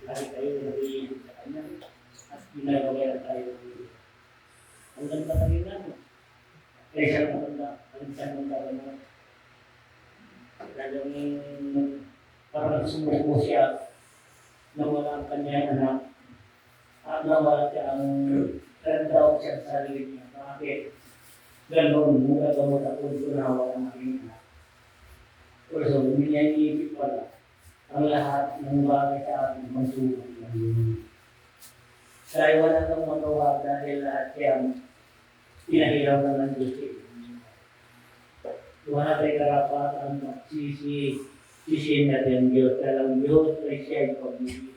lagi tayo nag-iisip sa kanya at ginagawa tayo. Ang ganda tayo na, kaya siya maganda, ang isang maganda mo. Talagang parang sumuko siya na wala ang kanyang anak at nawala siya ang tanda siya sa sarili niya. Bakit? Ganon, mula gamot ako dito na wala ang aking anak. So, hindi niya iniisip pala ang lahat ng bagay sa ating pagsukat ng Diyos. Dahil wala kang magawa dahil lahat yan pinahiram na ng Diyos. Wala tayo karapatan magsisihin natin ang Diyos. Dalang Diyos ay siya yung pag-ibig.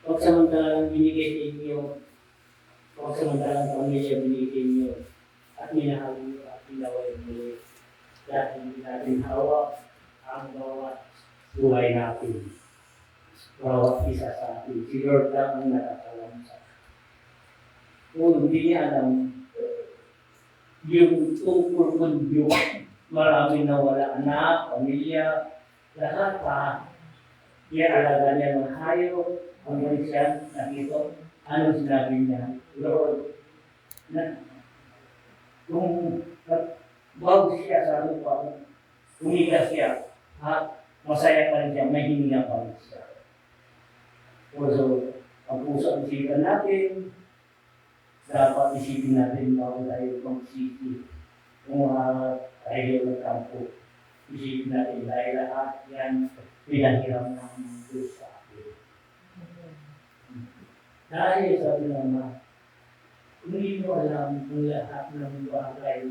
Huwag samantalang binigay sa inyo, huwag samantalang pamilya binigay sa inyo, at minahal nyo at pinaway muli. Dahil hindi natin hawak ang bawat buhay natin. Bawat isa sa atin. Si Lord lang ang nakakalam sa atin. Kung hindi niya alam, yung tungkol mundo, marami na wala anak, pamilya, lahat pa. Ialaga niya ng hayop, hanggang siya nakito. Ano sinabi niya? Lord, kung bago siya sa lupa, umigas siya, at masaya pa rin siya, may hininga pa rin siya. So, ang puso ang isipan natin, dapat isipin natin bago tayo magsisi. Kung tayo ng kampo, isipin natin dahil lahat yan pinahiram ng Diyos sa atin. Dahil sabi naman, kung hindi mo alam kung lahat ng bagay,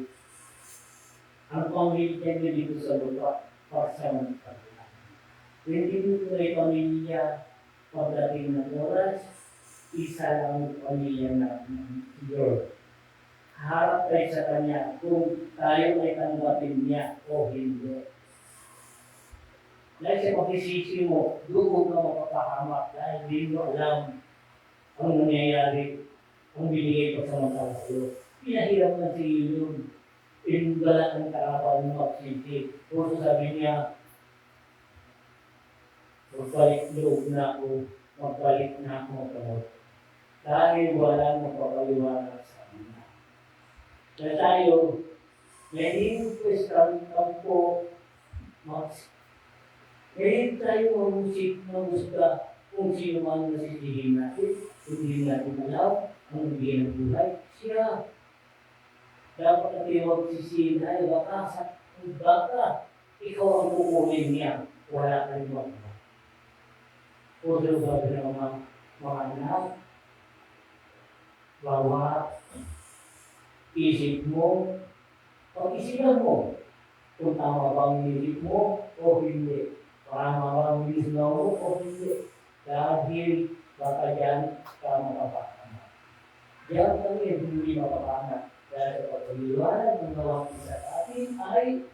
ang pamilya niyo dito sa lupa, pagsamantala. Kung hindi mo may pamilya, pagdating ng oras, isa lang ang pamilya natin, Lord. Harap tayo sa Kanya kung tayo ay tanggapin niya o hindi. Dahil sa pagsisisi mo, doon ka mapapahamak dahil hindi mo alam ang nangyayari, ang binigay ko sa mga sa'yo. Pinahirap na sa iyo yun. Pinagala ang karapan ng magsisi. Kung sabi niya, magbalik loob na ako, magbalik na ako kamot. Dahil walang magpapaliwanag sa kanya. Kaya tayo, may question po, ngayon tayo mamusga kung sino man nasisihin natin, kung hindi natin alam, ang nagbigay ng buhay, siya. Dapat natin magsisihin tayo, baka ikaw ang pupunin niya, wala ka rin magawa. O sabi ng mga anak, bawa, isip mo, pag-isipan mo, kung tama bang isip mo o hindi. Tama bang isip mo o hindi. Dahil baka dyan ka makapahamak. Diyan kami hindi makapahamak. Dahil sa pagpaliwanag ng gawang isa sa atin ay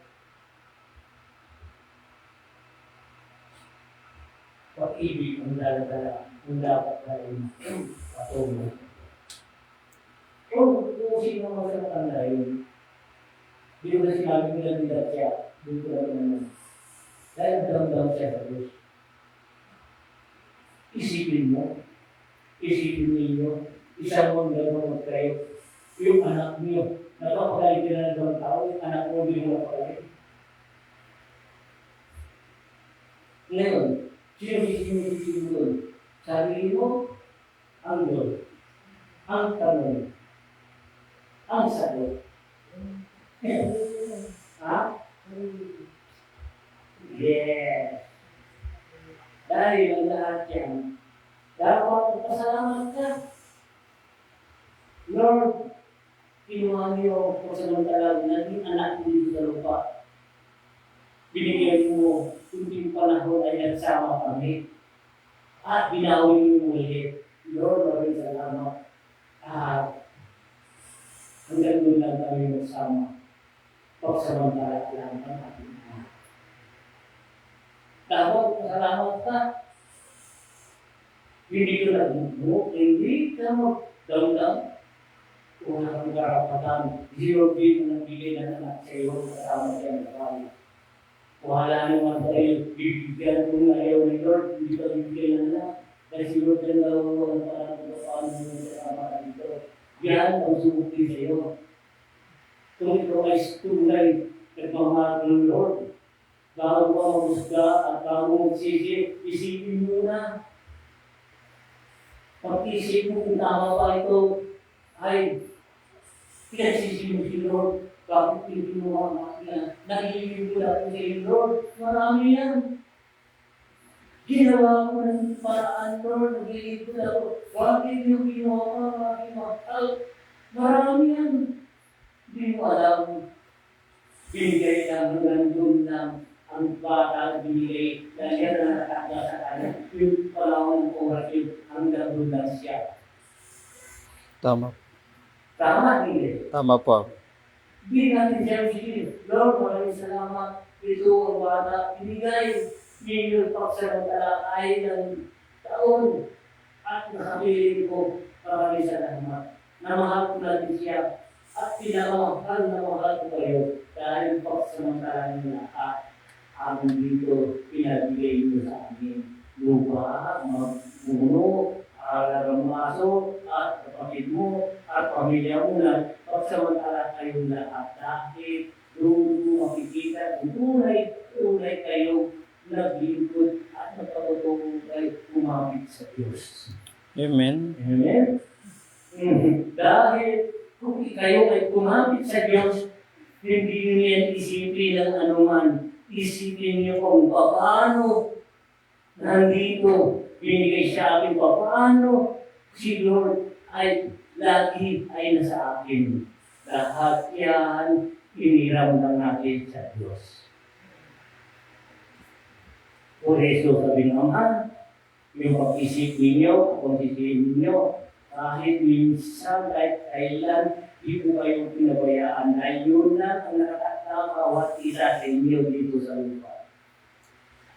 pag-ibig ang daladala, ang dapat tayo patungo. Kung sino mo sa tanda yun, di ko na sinabi nila nila siya, di ko na naman. Dahil damdam siya sa Diyos. Isipin ninyo, isang mong gano'n kayo, yung anak niyo, napapagalit na ng tao, yung anak mo hindi mo napagalit. Ngayon, sino doon? Sarili mo, ang Diyos, ang tanong, ang sagot. Ha? Yes. Dahil ang lahat yan, dapat magpasalamat ka. Lord, kinuha niyo ako sa mantalang naging anak ko dito sa lupa. Binigyan mo, kunting panahon ay nagsama kami. At binawi niyo muli. Lord, maraming salamat. Hanggang doon lang kami magsama. Pagsamantala lang ang ating anak. Dapat pasalamat ka. Hindi ka nagmumuk, hindi ka magdamdam. Kung ang karapatan, zero din ang bigay ng anak sa iyo, kasama siya ng bahay. Wala naman tayo, bibigyan kung ayaw ni Lord, hindi ka bibigyan na. Kasi si Lord ang gawin para paano mo sa dito. Yan ang sumukin sa iyo. Kung ito ay tunay, nagmamahal ng Lord, bago ka mamusga at bago magsisi, isipin mo na. Pag-isip mo kung tama ba ito, ay pinagsisi mo si Lord. Bakit hindi mo makakakila? Nagiging mula ko sa iyo, Lord. Marami yan. Ginawa ko ng paraan, Lord. Nagiging mula ko. Bakit yung ginawa ka? Bakit mahal? Marami yan. Hindi mo alam. Binigay lang nandun lang ang bata binigay. Dahil yan ang nakakala sa kanya. Yung palawang oras yun, hanggang doon lang siya. Tama. Tama, hindi. Tama po. Hindi natin siya sige, Lord, maraming salamat. Ito ang bata, binigay. Hindi pagsamantala ay ng taon. At nakapiling ko, maraming salamat. Namahal ko natin siya. At pinakamahal na mahal ko kayo. Dahil pagsamantala niyo lahat. Amin dito, pinabigay niyo sa amin. Lupa, mamuno, alagang maso, at kapatid mo, at pamilya mo na pagsamantala kayong lahat. Dahil doon mo makikita kung tunay kayo naglingkod at nagpapatulong kayo kumapit sa Diyos. Amen. Amen? Dahil kung kayo ay kumapit sa Diyos, hindi nyo yan isipin ng anuman. Isipin nyo kung paano nandito binigay sa akin, paano si Lord ay lagi ay nasa akin. Lahat yan, iniram lang natin sa Diyos. Por eso sabi ng Ama, yung pag-isip ninyo, kung isipin ninyo, kahit minsan, kahit kailan, di po kayong pinabayaan na yun lang ang nakakatawa bawat isa sa inyo dito sa lupa.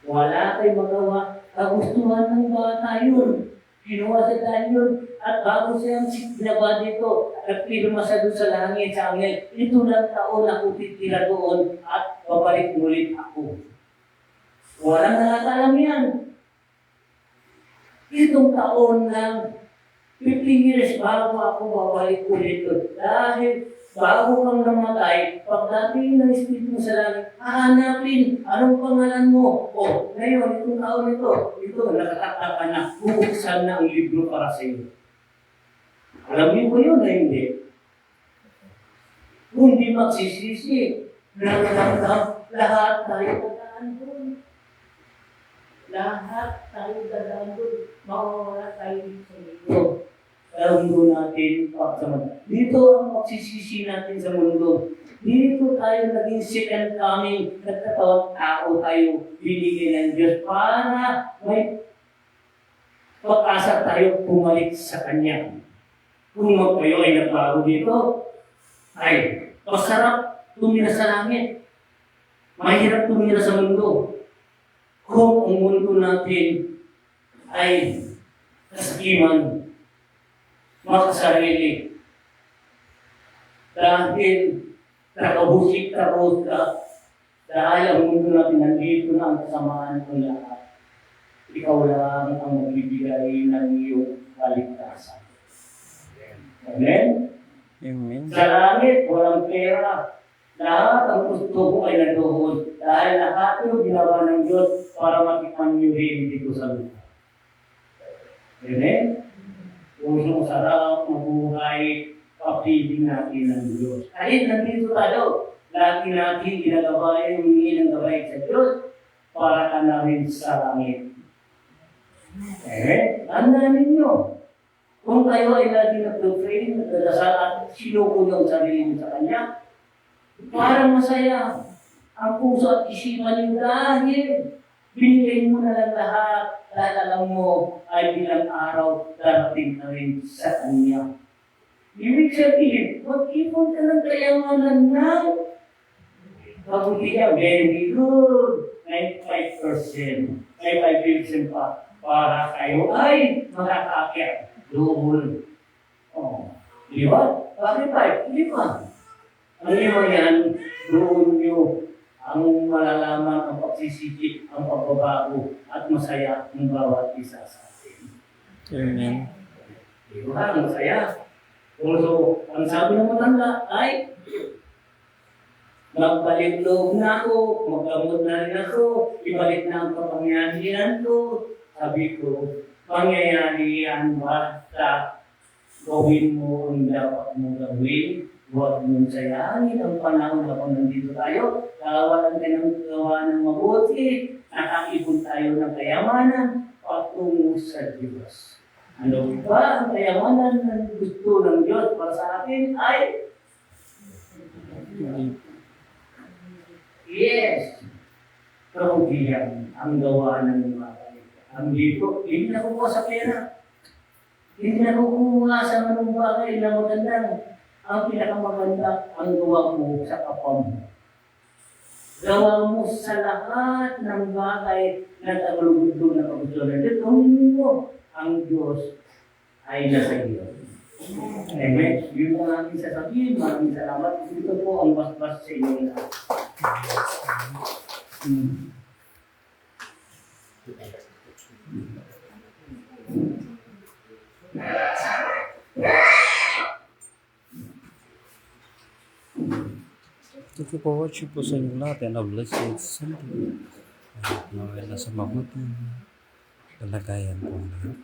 Wala tayong magawa. Kagustuhan ng bata yun. Ginawa sa dahil yun. At bago siyang sinaba dito, nagpirma sa doon sa langit, sa angel, ito lang taon ako titira doon at babalik ulit ako. Walang nakakalam yan. Itong taon lang, 15 years bago ako babalik ulit doon. Dahil bago kang namatay, pagdating ng Espiritu sa langit, hahanapin, anong pangalan mo? O, ngayon, itong taon ito, nakakataka na, bubuksan na ang libro para sa iyo. Alam niyo ko yun na hindi. Kung di magsisisi, lahat tayo dadaan doon. Lahat tayo dadaan doon. Mawawala tayo dito sa libro. Alam doon natin pagsamantala. Dito ang magsisisi natin sa mundo. Dito tayo naging second coming. Nagkatawang tao tayo binigay ng Diyos para may pag-asa tayo pumalik sa Kanya. Kung kayo ay nagbago dito, ay masarap tumira sa langit. Mahirap tumira sa mundo. Kung ang mundo natin ay kasakiman, makasarili. Dahil nakabusik-tarot ka, dahil ang mundo natin nandito na ang kasamaan ng lahat. Ikaw lang ang magbibigay ng iyong kaligtasan. Amen? Amen. Sa langit, walang pera. Lahat ang gusto ko ay nandoon. Dahil lahat yung ginawa ng Diyos para matikman niyo rin dito sa lupa. Amen? Pusong sarap, mabuhay, kapiling natin ng Diyos. Kahit nandito tayo, lagi natin ginagabay, humingi ng gabay sa Diyos para ka na rin sa langit. Tandaan ninyo, kung kayo ay lagi nag-pray, nagdadasal at sinuko yung sarili mo sa Kanya, parang masaya ang puso at isipan niyo dahil binigay mo na lang lahat dahil alam mo ay bilang araw darating na rin sa Kanya. Ibig sabihin, mag-ipon ka ng kayamanan na mabuti niya, very good. 95%. 95% pa para kayo ay makakakit. Doon. Oh. Di ba? Bakit 5? Hindi pa. Ang lima yan, doon nyo ang malalaman ang pagsisisi, ang pagbabago at masaya ng bawat isa sa atin. Amen. Di ba? Ang masaya. So, ang sabi ng matanda ay, magbalik loob na ako, magkamot na rin ako, ibalik na ang kapangyarihan ko. Sabi ko, pangyayari yan basta gawin mo ang dapat mong gawin. Huwag mong sayangin ang panahon na kung nandito tayo. Kawalan tayo ng gawa ng mabuti. Nakakipon tayo ng kayamanan patungo sa Diyos. Ano ba ang kayamanan na gusto ng Diyos para sa atin ay yes, kahugihan ang gawa ng mga kanila. Ang dito, hindi nakukuha sa pera. Hindi nakukuha sa manong bagay na magandang. Ang pinakamaganda ang gawa mo sa kapwa mo. Gawa mo sa lahat ng bagay na tagalugdo na kagustuhan. Dito mo ang Diyos ay nasa iyo. Amen. Yun ang aking sasabihin. Maraming salamat. Ito po ang basbas sa inyo lahat. Thank you for watching po sa inyo lahat and a blessed Sunday. Nawala na sa mabuting kalagayan po ang lahat.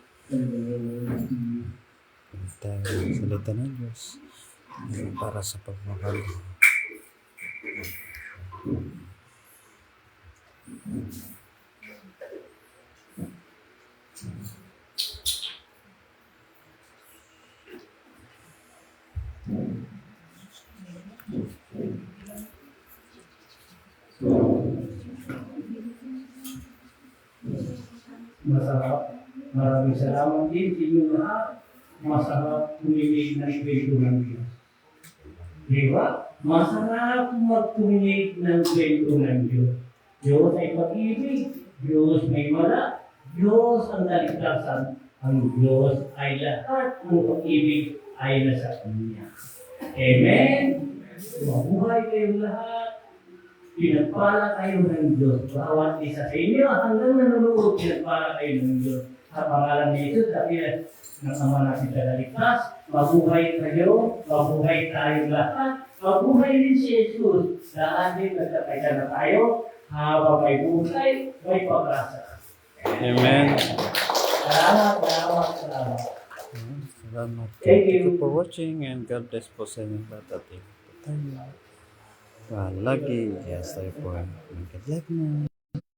Tayo sa salita ng Diyos para sa pagmamahal. Masarap. Maraming salamat din sa inyo lahat. Masarap tuminig ng kwento ng Diyos. Di ba? Masarap magtuminig ng kwento ng Diyos. Diyos ay pag-ibig. Diyos may mala. Diyos ang kaligtasan. Ang Diyos ay lahat ng pag-ibig ay nasa Kanya. Amen? Mabuhay kayong lahat. Pinagpala kayo ng Diyos. Bawat isa sa inyo hanggang nanonood, pinagpala kayo ng Diyos. Sa pangalan ni Jesus, sabihin ng Ama natin sa Daligtas, mabuhay kayo, mabuhay tayong lahat, mabuhay din si Jesus. Lahat din nagkakaisa na tayo, habang may buhay, may pag-asa. Amen. Salamat, salamat, salamat. Salamat. Thank you. Thank you for watching and God bless po sa inyo lahat. At tayo. Lagi, yes tayo po. Good luck na.